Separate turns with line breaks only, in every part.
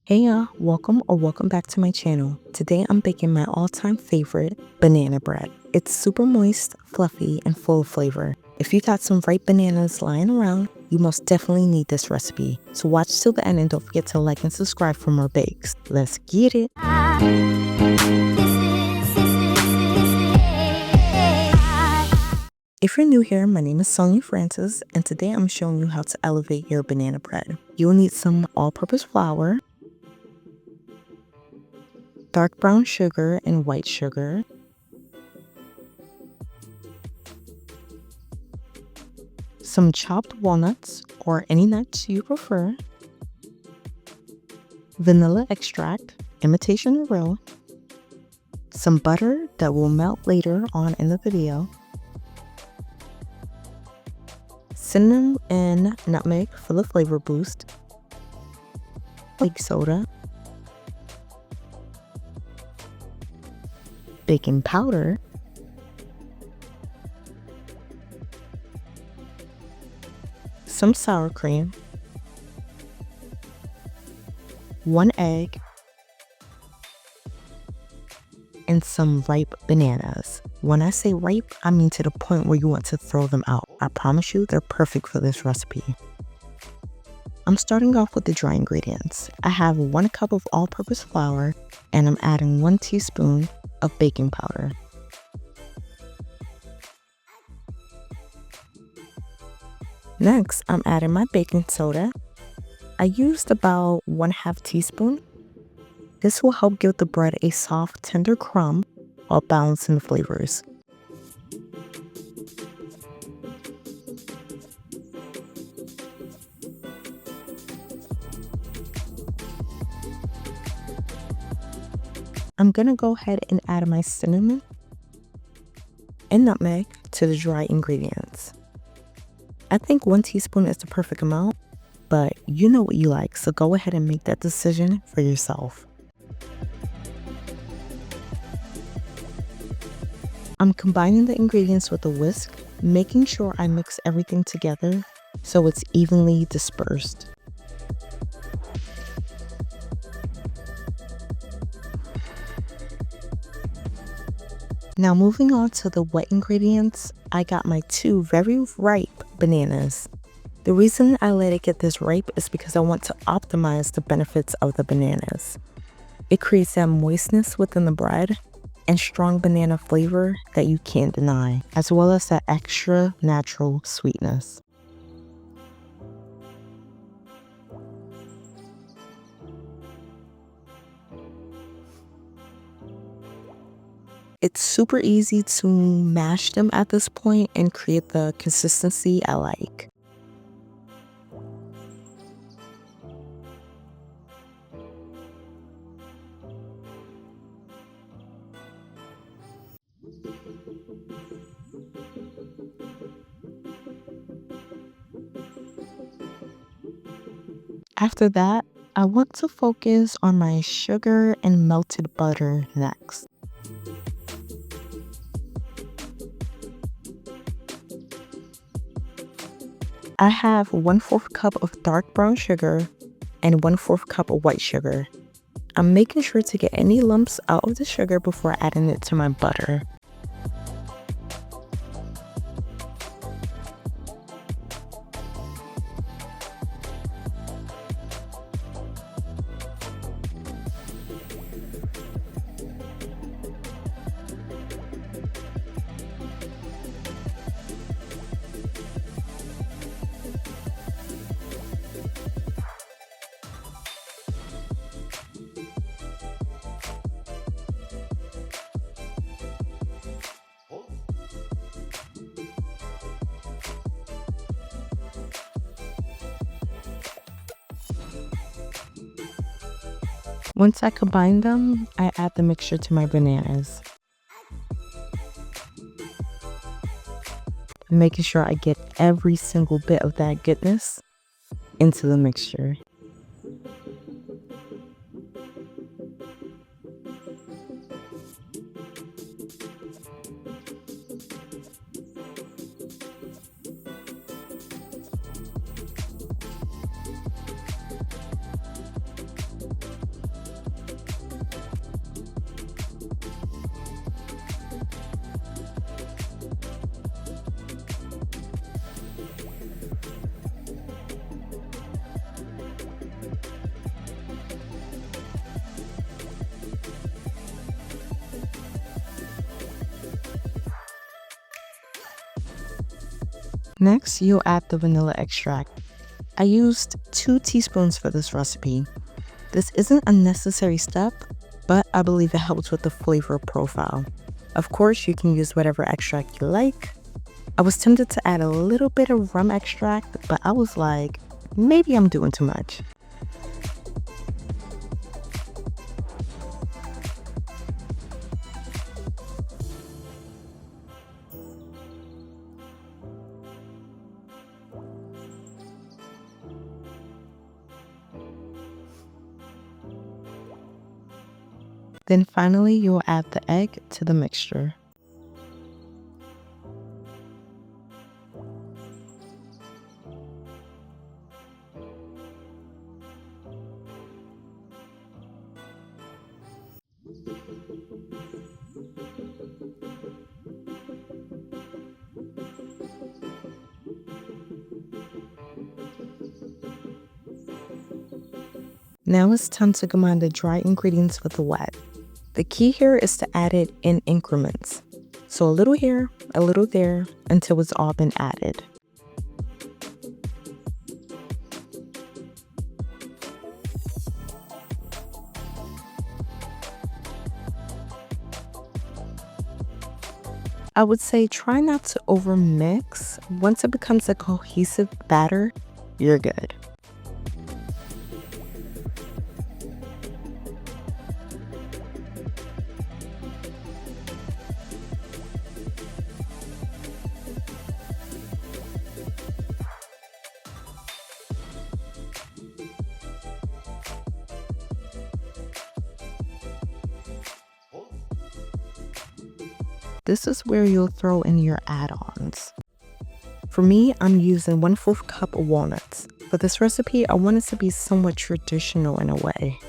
Hey y'all, welcome back to my channel. Today I'm baking my all-time favorite banana bread. It's super moist, fluffy, and full of flavor. If you got some ripe bananas lying around, you most definitely need this recipe. So watch till the end and don't forget to like and subscribe for more bakes. Let's get it! If you're new here, my name is Sonia Francis, and today I'm showing you how to elevate your banana bread. You'll need some all-purpose flour, dark brown sugar and white sugar, some chopped walnuts or any nuts you prefer, vanilla extract, imitation real, some butter that will melt later on in the video, cinnamon and nutmeg for the flavor boost, baking soda, baking powder, some sour cream, 1 egg, and some ripe bananas. When I say ripe, I mean to the point where you want to throw them out. I promise you, they're perfect for this recipe. I'm starting off with the dry ingredients. I have 1 cup of all-purpose flour, and I'm adding 1 teaspoon of baking powder. Next, I'm adding my baking soda. I used about 1/2 teaspoon. This will help give the bread a soft, tender crumb while balancing the flavors. I'm gonna go ahead and add my cinnamon and nutmeg to the dry ingredients. I think 1 teaspoon is the perfect amount, but you know what you like, so go ahead and make that decision for yourself. I'm combining the ingredients with a whisk, making sure I mix everything together so it's evenly dispersed. Now moving on to the wet ingredients, I got my 2 very ripe bananas. The reason I let it get this ripe is because I want to optimize the benefits of the bananas. It creates that moistness within the bread and strong banana flavor that you can't deny, as well as that extra natural sweetness. It's super easy to mash them at this point and create the consistency I like. After that, I want to focus on my sugar and melted butter next. I have 1/4 cup of dark brown sugar and 1/4 cup of white sugar. I'm making sure to get any lumps out of the sugar before adding it to my butter. Once I combine them, I add the mixture to my bananas, making sure I get every single bit of that goodness into the mixture. Next, you'll add the vanilla extract. I used 2 teaspoons for this recipe. This isn't a necessary step, but I believe it helps with the flavor profile. Of course, you can use whatever extract you like. I was tempted to add a little bit of rum extract, but I was like, maybe I'm doing too much. Then finally, you'll add the egg to the mixture. Now it's time to combine the dry ingredients with the wet. The key here is to add it in increments. So a little here, a little there, until it's all been added. I would say try not to overmix. Once it becomes a cohesive batter, you're good. This is where you'll throw in your add-ons. For me, I'm using 1/4 cup of walnuts. For this recipe, I want it to be somewhat traditional in a way.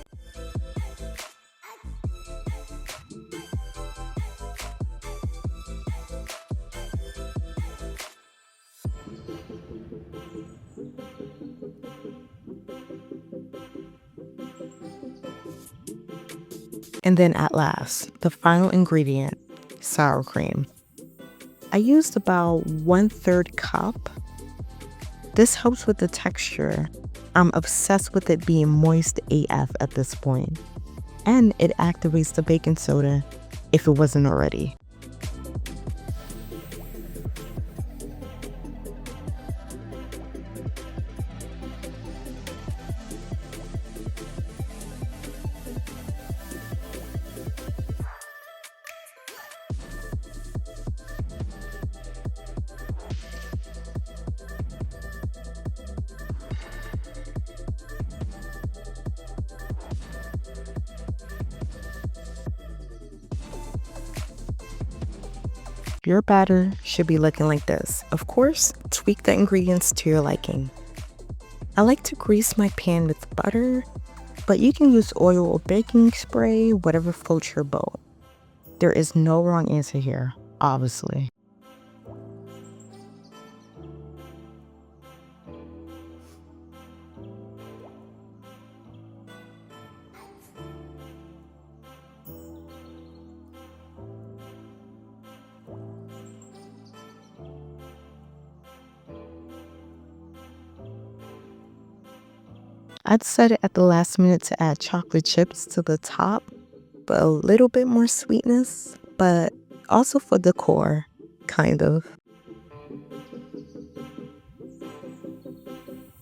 And then at last, the final ingredient, sour cream. I used about 1/3 cup. This helps with the texture. I'm obsessed with it being moist AF at this point. And it activates the baking soda if it wasn't already. Your batter should be looking like this. Of course, tweak the ingredients to your liking. I like to grease my pan with butter, but you can use oil or baking spray, whatever floats your boat. There is no wrong answer here, obviously. I decided at the last minute to add chocolate chips to the top, but a little bit more sweetness, but also for decor, kind of.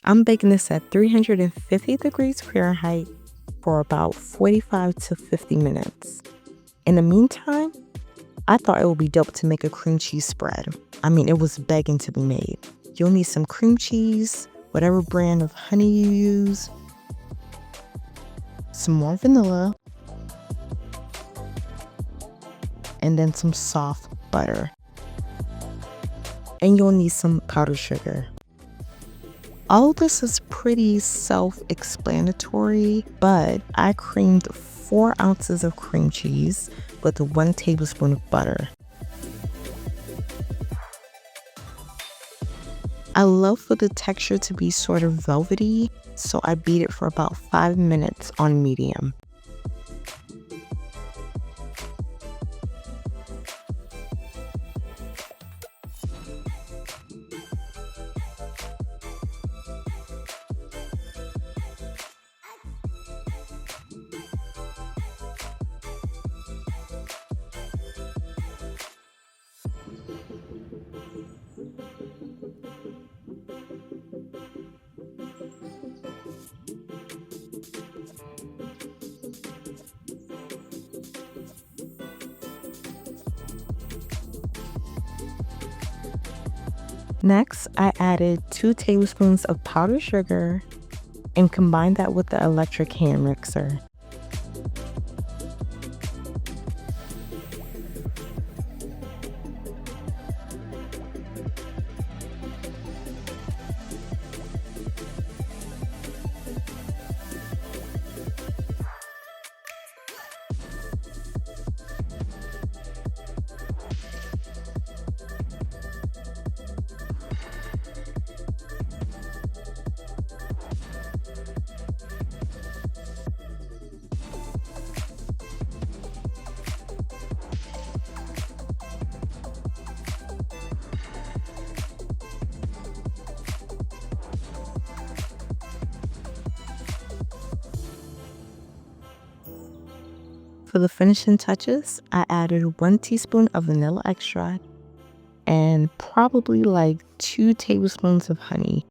I'm baking this at 350 degrees Fahrenheit for about 45 to 50 minutes. In the meantime, I thought it would be dope to make a cream cheese spread. I mean, it was begging to be made. You'll need some cream cheese, whatever brand of honey you use, some more vanilla, and then some soft butter. And you'll need some powdered sugar. All of this is pretty self-explanatory, but I creamed 4 ounces of cream cheese with 1 tablespoon of butter. I love for the texture to be sort of velvety, so I beat it for about 5 minutes on medium. Next, I added 2 tablespoons of powdered sugar and combined that with the electric hand mixer. For the finishing touches, I added 1 teaspoon of vanilla extract and probably like 2 tablespoons of honey.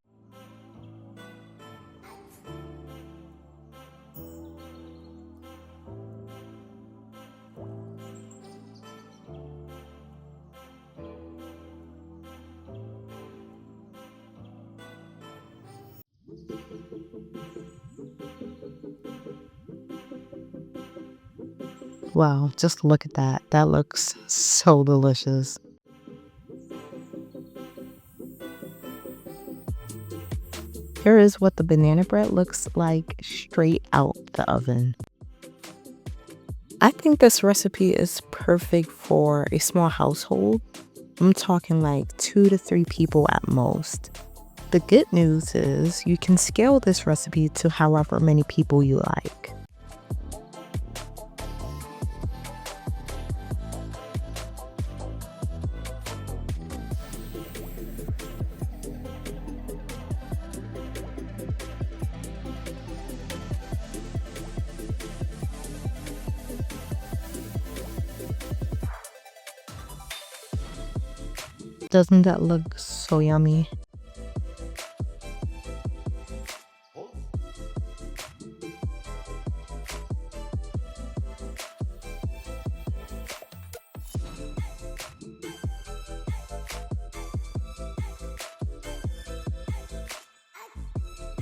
Wow, just look at that. That looks so delicious. Here is what the banana bread looks like straight out the oven. I think this recipe is perfect for a small household. I'm talking like 2 to 3 people at most. The good news is you can scale this recipe to however many people you like. Doesn't that look so yummy?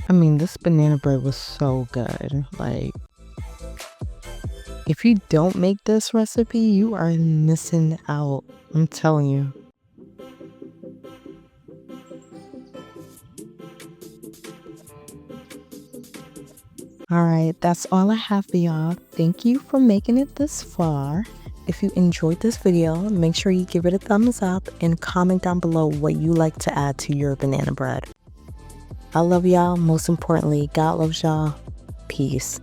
I mean, this banana bread was so good. Like, if you don't make this recipe, you are missing out. I'm telling you. Alright, that's all I have for y'all. Thank you for making it this far. If you enjoyed this video, make sure you give it a thumbs up and comment down below what you like to add to your banana bread. I love y'all. Most importantly, God loves y'all. Peace.